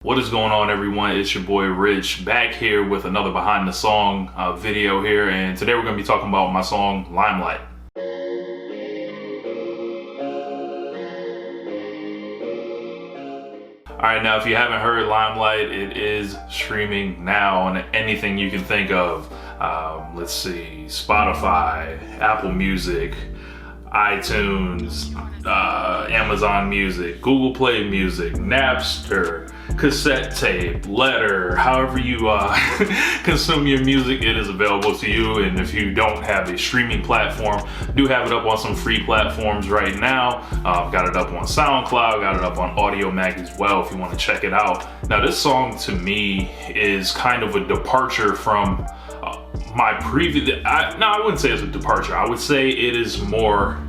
What is going on, everyone? It's your boy Rich back here with another behind the song video here, and today we're going to be talking about my song Limelight. Alright, now if you haven't heard Limelight, it is streaming now on anything you can think of. Let's see, Spotify, Apple Music, iTunes, Amazon Music, Google Play Music, Napster, cassette tape, letter, however you consume your music, it is available to you. And if you don't have a streaming platform, do have it up on some free platforms right now. I've got it up on SoundCloud, got it up on Audio Mac as well if you want to check it out. Now this song to me is kind of a departure from my previous, I wouldn't say it's a departure. I would say it is more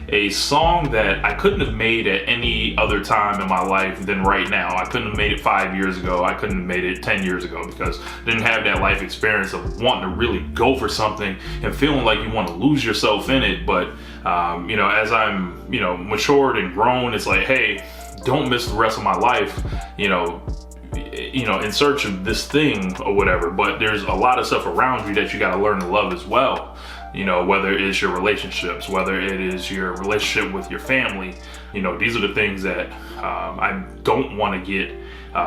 a song that I couldn't have made at any other time in my life than right now. I couldn't have made it 5 years ago. I couldn't have made it 10 years ago because I didn't have that life experience of wanting to really go for something and feeling like you want to lose yourself in it. But, as I'm, matured and grown, it's like, hey, don't miss the rest of my life, in search of this thing or whatever. But there's a lot of stuff around you that you got to learn to love as well. Whether it's your relationships, whether it is your relationship with your family, these are the things that I don't want to get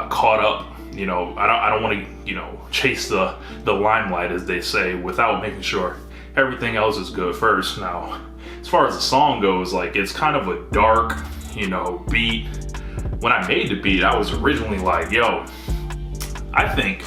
caught up. I don't want to, chase the limelight, as they say, without making sure everything else is good first. Now, as far as the song goes, like, it's kind of a dark, beat. When I made the beat, I was originally like, yo, I think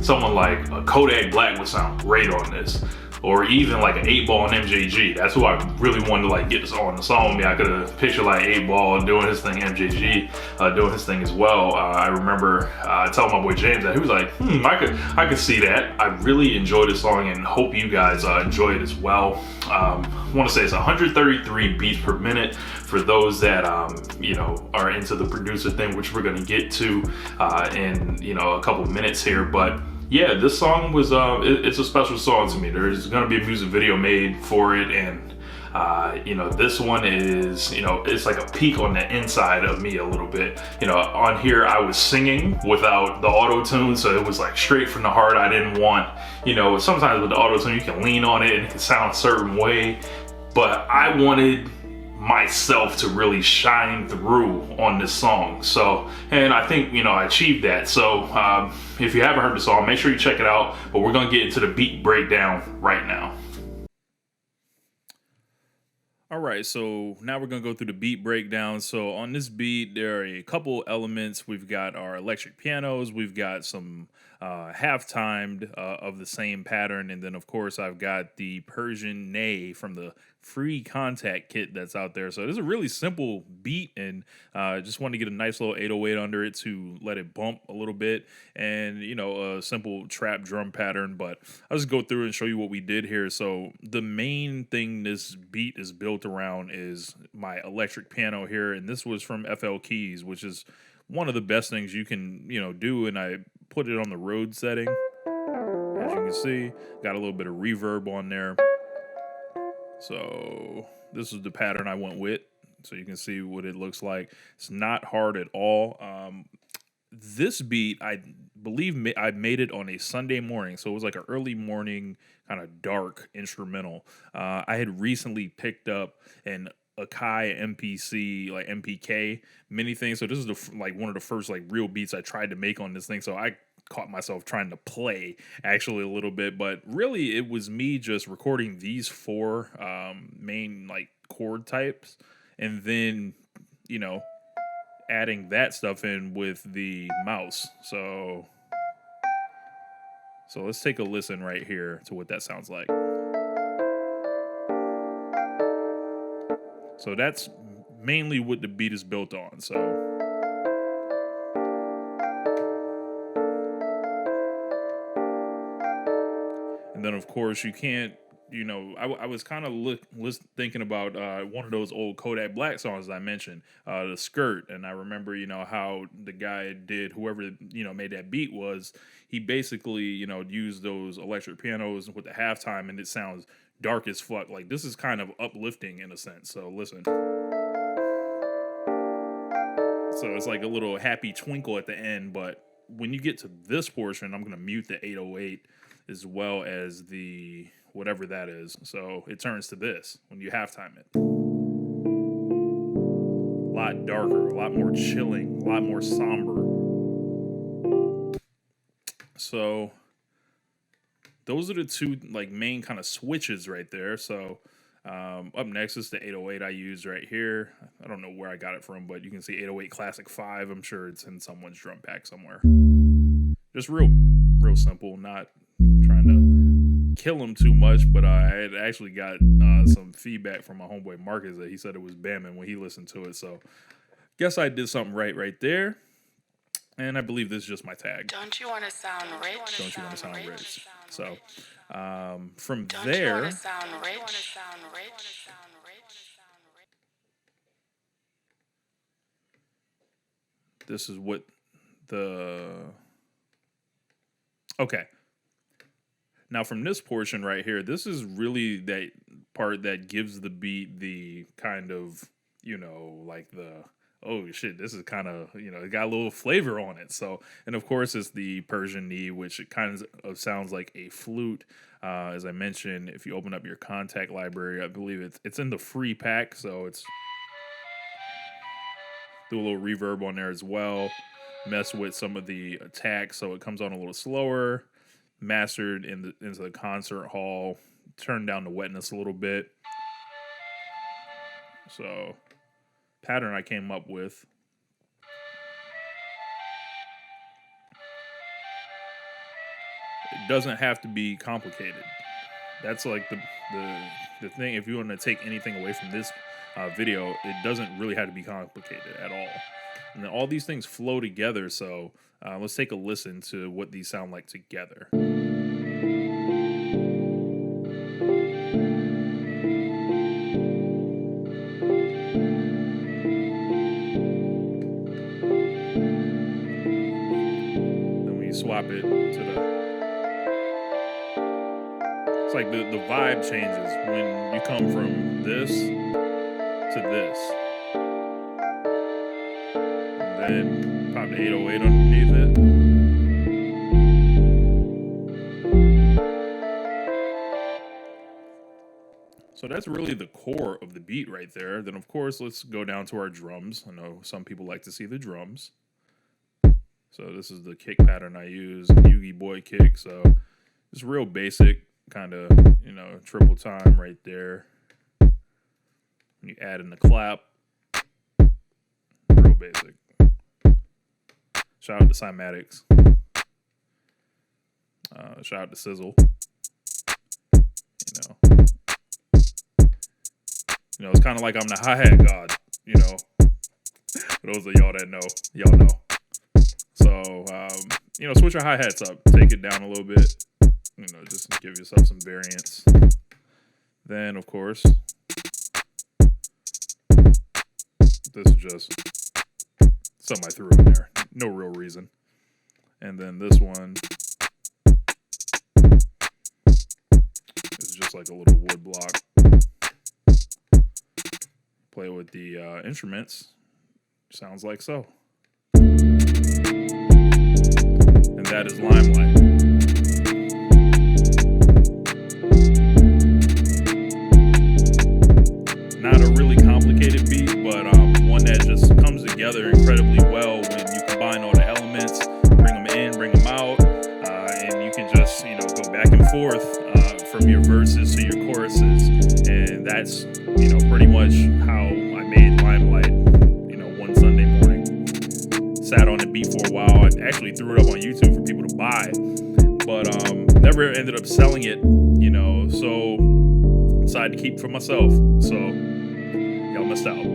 someone like a Kodak Black would sound great on this. Or even like an 8-Ball and MJG. That's who I really wanted to get this on the song. I could have pictured like 8-Ball doing his thing, MJG doing his thing as well. I remember telling my boy James that he was like, I could see that. I really enjoyed this song and hope you guys enjoy it as well. I want to say it's 133 beats per minute for those that are into the producer thing, which we're going to get to in a couple minutes here. But yeah, this song was, it's a special song to me. There's going to be a music video made for it, and, this one is, it's like a peek on the inside of me a little bit. On here I was singing without the auto-tune, so it was like straight from the heart. I didn't want, sometimes with the auto-tune you can lean on it and it can sound a certain way, but I wanted myself to really shine through on this song. So, and I think, I achieved that. So, if you haven't heard the song, make sure you check it out, but we're going to get into the beat breakdown right now. All right, so now we're going to go through the beat breakdown. So on this beat, there are a couple elements. We've got our electric pianos. We've got some half-timed of the same pattern. And then, of course, I've got the Persian Ney from the free contact kit that's out there. So this is a really simple beat, and just wanted to get a nice little 808 under it to let it bump a little bit, and a simple trap drum pattern. But I'll just go through and show you what we did here. So the main thing this beat is built around is my electric piano here, and this was from FL Keys, which is one of the best things you can do. And I put it on the Rode setting, as you can see. Got a little bit of reverb on there. So this is the pattern I went with, so you can see what it looks like. It's not hard at all. This beat, I believe I made it on a Sunday morning, so it was like an early morning kind of dark instrumental. I had recently picked up an Akai MPC, like MPK mini thing, so this is one of the first real beats I tried to make on this thing. So I caught myself trying to play actually a little bit, but really it was me just recording these four main chord types, and then adding that stuff in with the mouse. So let's take a listen right here to what that sounds like. So that's mainly what the beat is built on. So and then, of course, you can't, I was kind of thinking about one of those old Kodak Black songs I mentioned, The Skirt. And I remember, how the guy did, whoever, made that beat he basically, used those electric pianos with the halftime, and it sounds dark as fuck. Like, this is kind of uplifting in a sense. So listen. So it's like a little happy twinkle at the end. But when you get to this portion, I'm going to mute the 808 as well as the whatever that is. So it turns to this when you halftime it. A lot darker, a lot more chilling, a lot more somber. So those are the two like main kind of switches right there. So up next is the 808 I use right here. I don't know where I got it from, but you can see 808 Classic 5. I'm sure it's in someone's drum pack somewhere. Just real simple, not trying to kill him too much, but I had actually got some feedback from my homeboy Marcus that he said it was bamming when he listened to it. So guess I did something right there. And I believe this is just my tag. Don't you want to sound rich? Don't you want to sound rich? So from there, this is what okay. Now from this portion right here, this is really that part that gives the beat the kind of, like the, oh shit, this is kind of, it got a little flavor on it. So, and of course it's the Persian knee, which it kind of sounds like a flute. As I mentioned, if you open up your contact library, I believe it's in the free pack. So it's do a little reverb on there as well. Mess with some of the attacks so it comes on a little slower. Mastered into the concert hall. Turn down the wetness a little bit. So pattern I came up with. It doesn't have to be complicated. That's like the thing. If you want to take anything away from this video, it doesn't really have to be complicated at all. And then all these things flow together. So let's take a listen to what these sound like together. Swap it to it's like the vibe changes when you come from this to this. And then pop the 808 underneath it. So that's really the core of the beat right there. Then of course, let's go down to our drums. I know some people like to see the drums. So this is the kick pattern I use, Yugi Boy kick. So it's real basic, kind of, triple time right there. When you add in the clap, real basic. Shout out to Cymatics. Shout out to Sizzle. It's kind of like I'm the hi-hat god, For those of y'all that know, y'all know. So, switch your hi-hats up. Take it down a little bit. Just give yourself some variance. Then, of course, this is just something I threw in there. No real reason. And then this one is just like a little wood block. Play with the instruments. Sounds like so. And that is Limelight. Not a really complicated beat, but one that just comes together incredibly well when you combine all the elements, bring them in, bring them out, and you can just, go back and forth from your verses to your choruses. And that's, pretty much how I made Limelight, one Sunday morning. Sat on the beat for a while. I actually threw it up on YouTube for people to buy, but never ended up selling it, so decided to keep it for myself. So y'all missed out.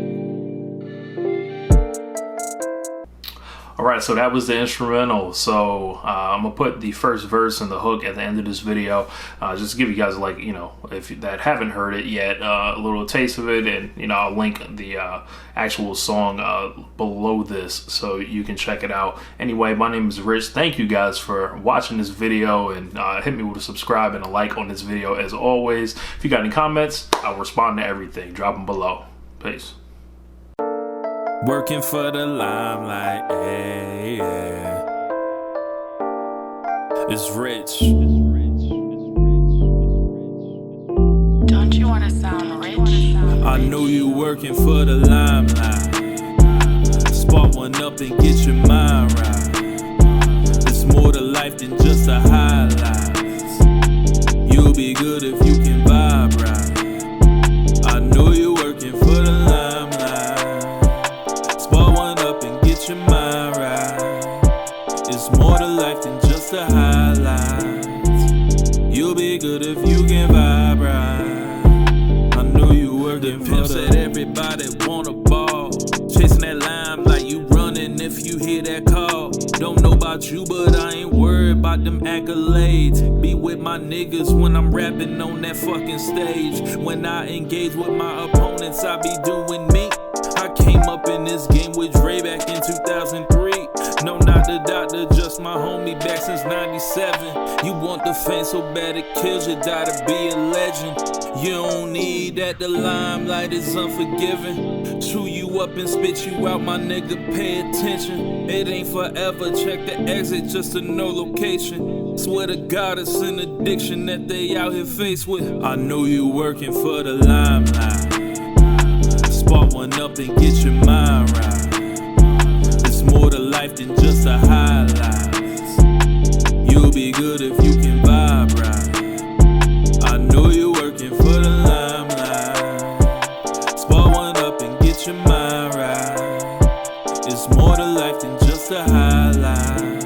All right, so that was the instrumental. So I'm gonna put the first verse and the hook at the end of this video, just to give you guys, like, if that haven't heard it yet, a little taste of it, and I'll link the actual song below this so you can check it out. Anyway, my name is Rich. Thank you guys for watching this video, and hit me with a subscribe and a like on this video as always. If you got any comments, I'll respond to everything. Drop them below. Peace. Working for the limelight, yeah. It's rich. Don't you wanna sound rich? I know you working for the limelight. Spark one up and get your mind right. It's more to life than just a highlight. You'll be good if you can vibe right. I know you're working for the limelight. Spark one up and get your mind right. It's more to life than just a highlight. You'll be good if you can vibe right. I know you working for the pimp said everybody want a ball. Chasing that limelight, you running if you hear that call. Don't know about you, but I ain't worried about them accolades. Be with my niggas when I'm rapping on that fucking stage. When I engage with my opponents, I be doing me. I came up in this game with Dre back in 2003. No, not the doctor, just my homie back since 97. You want the fame so bad it kills you, die to be a legend. You don't need that, the limelight is unforgiving. Chew you up and spit you out, my nigga, pay attention. It ain't forever, check the exit just to know location. Swear to God it's an addiction that they out here faced with. I know you working for the limelight. Spark one up and get your mind right. It's more to life than just a highlight. You'll be good if you can vibe right. I know you're working for the limelight. Spark one up and get your mind right. It's more to life than just a highlight.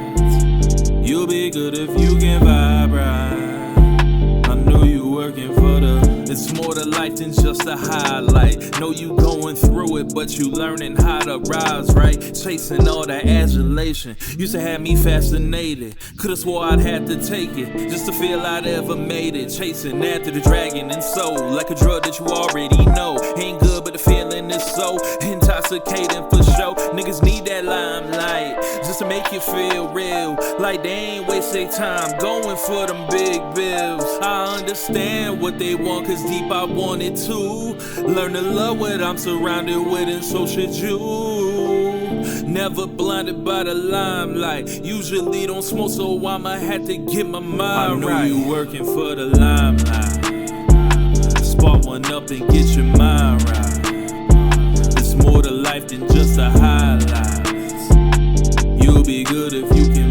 You'll be good if you can vibe right. I know you working for the. It's more to life than just a highlight. Know you going through it, but you learning how to rise, right? Chasing all that adulation used to have me fascinated. Could've swore I'd have to take it just to feel I'd ever made it. Chasing after the dragon and soul, like a drug that you already know. Ain't good, but the feeling is so intoxicating for sure. Niggas need that limelight just to make you feel real. Like they ain't waste their time going for them big bills. I understand what they want, cause deep I want it too. Learn to love what I'm surrounded with, and so should you. Never blinded by the limelight. Usually don't smoke, so I'ma have to get my mind right. I know you working for the limelight. Spark one up and get your mind right. It's more to life than just a highlight. You'll be good if you can